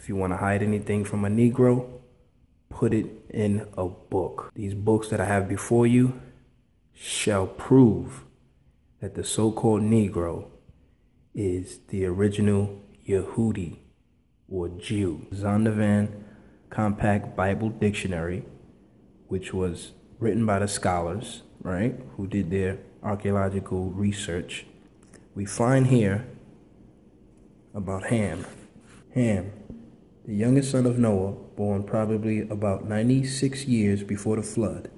If you want to hide anything from a Negro, put it in a book. These books that I have before you shall prove that the so-called Negro is the original Yehudi or Jew. Zondervan Compact Bible Dictionary, which was written by the scholars, right, who did their archaeological research. We find here about Ham. Ham, the youngest son of Noah, born probably about 96 years before the flood,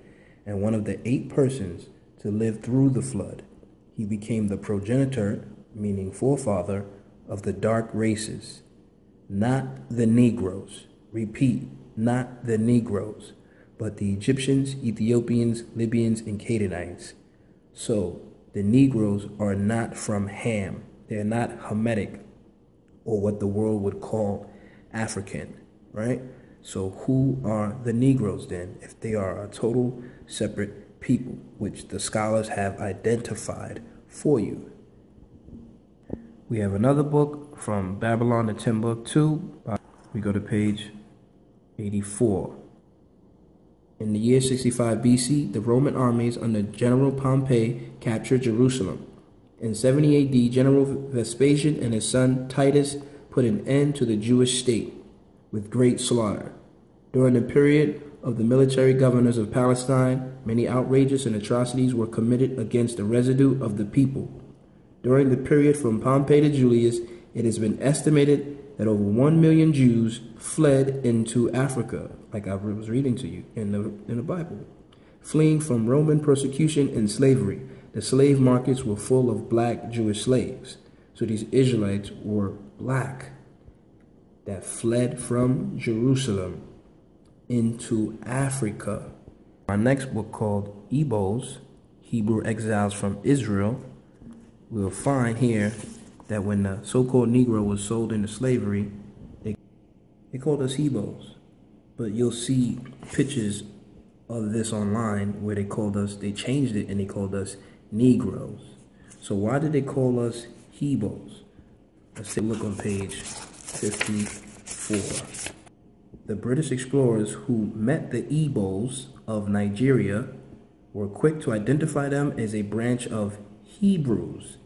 and one of the 8 persons to live through the flood. He became the progenitor, meaning forefather, of the dark races, not the Negroes. Repeat, not the Negroes, but the Egyptians, Ethiopians, Libyans, and Canaanites. So the Negroes are not from Ham. They're not Hamitic, or what the world would call African, right? So who are the Negroes then, if they are a total separate people, which the scholars have identified for you? We have another book from Babylon to Timbuktu. We go to page 84. In the year 65 BC, the Roman armies under General Pompey captured Jerusalem. In 70 AD, General Vespasian and his son Titus put an end to the Jewish state with great slaughter. During the period of the military governors of Palestine, many outrages and atrocities were committed against the residue of the people. During the period from Pompey to Julius, it has been estimated that over 1 million Jews fled into Africa, like I was reading to you in the Bible, fleeing from Roman persecution and slavery. The slave markets were full of black Jewish slaves. So these Israelites were black that fled from Jerusalem into Africa. Our next book, called Ebos, Hebrew Exiles from Israel, we'll find here that when the so-called Negro was sold into slavery, they called us Hebos. But you'll see pictures of this online where they changed it and they called us Negroes. So why did they call us Hebos? Let's take a look on page 54. The British explorers who met the Ebos of Nigeria were quick to identify them as a branch of Hebrews,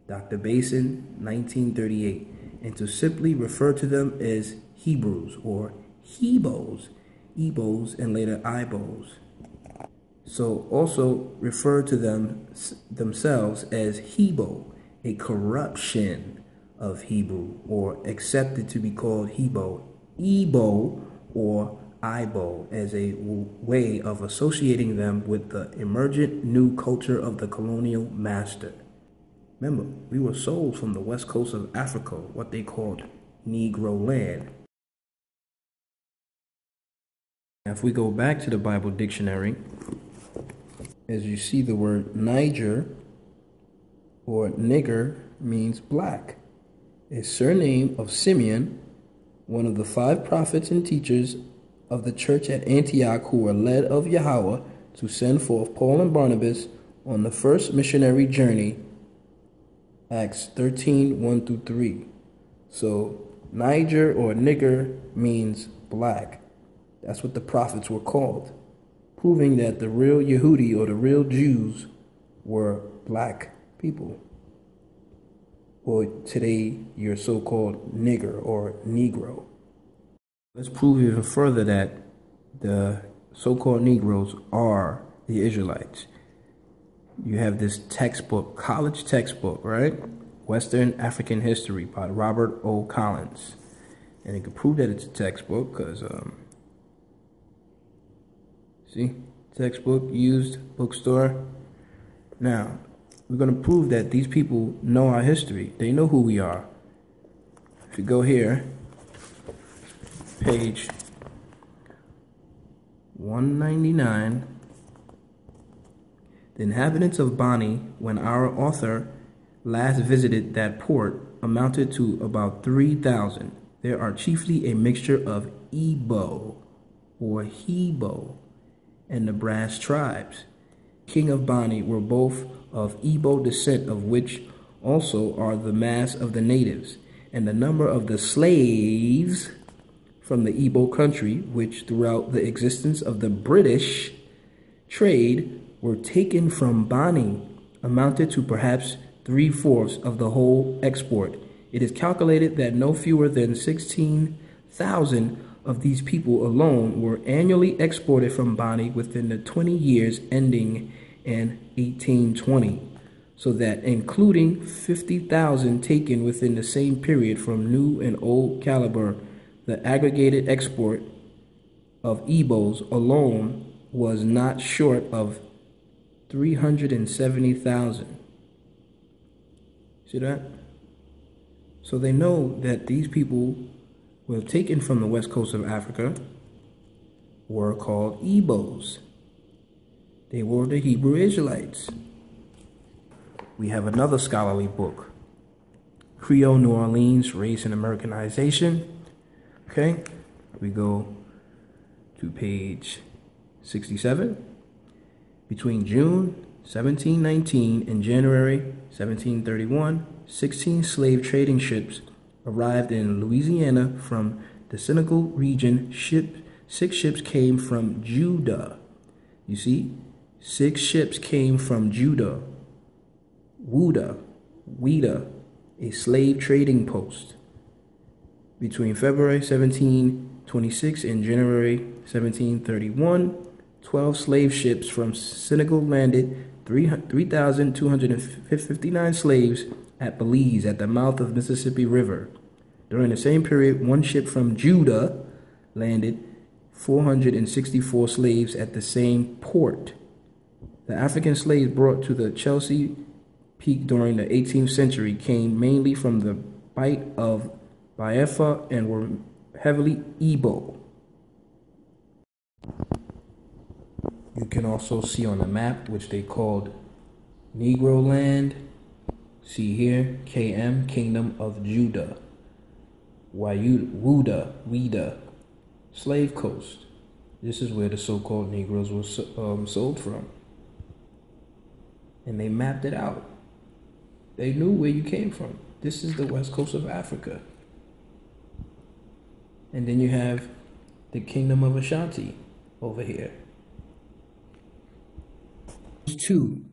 Dr. Basin, 1938, and to simply refer to them as Hebrews or Hebos, Ebos, and later Ibos. So also refer to themselves as Hebo, a corruption of Hebrew, or accepted to be called Hebo, Ebo, or Ibo, as a way of associating them with the emergent new culture of the colonial master. Remember, we were sold from the west coast of Africa, what they called Negro land. Now, if we go back to the Bible dictionary, as you see, the word Niger or nigger means black, a surname of Simeon, one of the 5 prophets and teachers of the church at Antioch who were led of Yahweh to send forth Paul and Barnabas on the first missionary journey, Acts 13, 1-3. So Niger or nigger means black. That's what the prophets were called, proving that the real Yehudi or the real Jews were black people. Or today, your so-called nigger or Negro. Let's prove even further that the so-called Negroes are the Israelites. You have this textbook, college textbook, right? Western African History by Robert O. Collins. And it can prove that it's a textbook because, see, textbook, used, bookstore. Now, we're going to prove that these people know our history. They know who we are. If you go here, page 199, the inhabitants of Bani, when our author last visited that port, amounted to about 3,000. There are chiefly a mixture of Ebo or Hebo and the brass tribes. King of Bani were both of Ebo descent, of which also are the mass of the natives. and the number of the slaves from the Igbo country, which throughout the existence of the British trade were taken from Bani, amounted to perhaps 3/4 of the whole export. It is calculated that no fewer than 16,000 of these people alone were annually exported from Bani within the 20 years ending in 1820, so that including 50,000 taken within the same period from New and Old Caliber, the aggregated export of Igbos alone was not short of 370,000. See that? So they know that these people were taken from the west coast of Africa were called Igbos. They were the Hebrew Israelites. We have another scholarly book, Creole New Orleans, Race and Americanization. Okay, we go to page 67. Between June 1719 and January 1731, 16 slave trading ships arrived in Louisiana from the Senegal region. 6 ships came from Judah. You see, 6 ships came from Judah. Ouida, a slave trading post. Between February 1726 and January 1731, 12 slave ships from Senegal landed 3,259 slaves at Belize at the mouth of Mississippi River. During the same period, 1 ship from Judah landed 464 slaves at the same port. The African slaves brought to the Chelsea Peak during the 18th century came mainly from the Bight of Biafra and were heavily Igbo. You can also see on the map, which they called Negro Land. See here, KM, Kingdom of Judah. Ouida, Slave Coast. This is where the so-called Negroes were sold from. And they mapped it out. They knew where you came from. This is the west coast of Africa. And then you have the Kingdom of Ashanti over here. 2.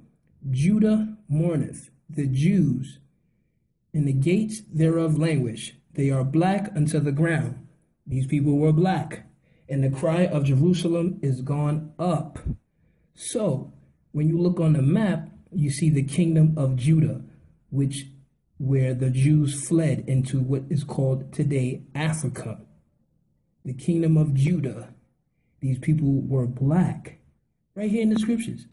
Judah mourneth, the Jews, and the gates thereof languish. They are black unto the ground. These people were black. And the cry of Jerusalem is gone up. So, when you look on the map, you see the Kingdom of Judah, where the Jews fled into what is called today Africa. The Kingdom of Judah. These people were black. Right here in the scriptures.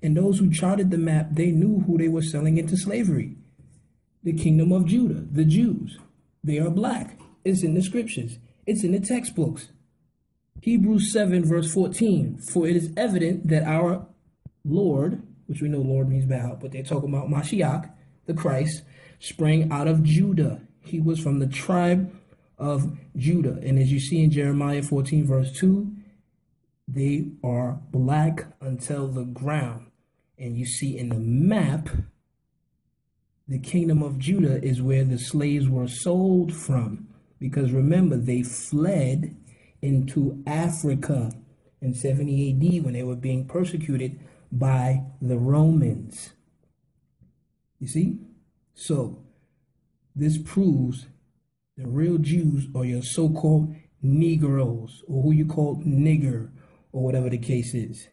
And those who charted the map, they knew who they were selling into slavery. The Kingdom of Judah, the Jews. They are black. It's in the scriptures. It's in the textbooks. Hebrews 7 verse 14. For it is evident that our Lord, which we know Lord means bow, but they're talking about Mashiach, the Christ, sprang out of Judah. He was from the tribe of Judah. And as you see in Jeremiah 14 verse 2, they are black until the ground. And you see in the map, the Kingdom of Judah is where the slaves were sold from. Because remember, they fled into Africa in 70 AD when they were being persecuted by the Romans. You see? So, this proves the real Jews are your so-called Negroes, or who you call nigger, or whatever the case is.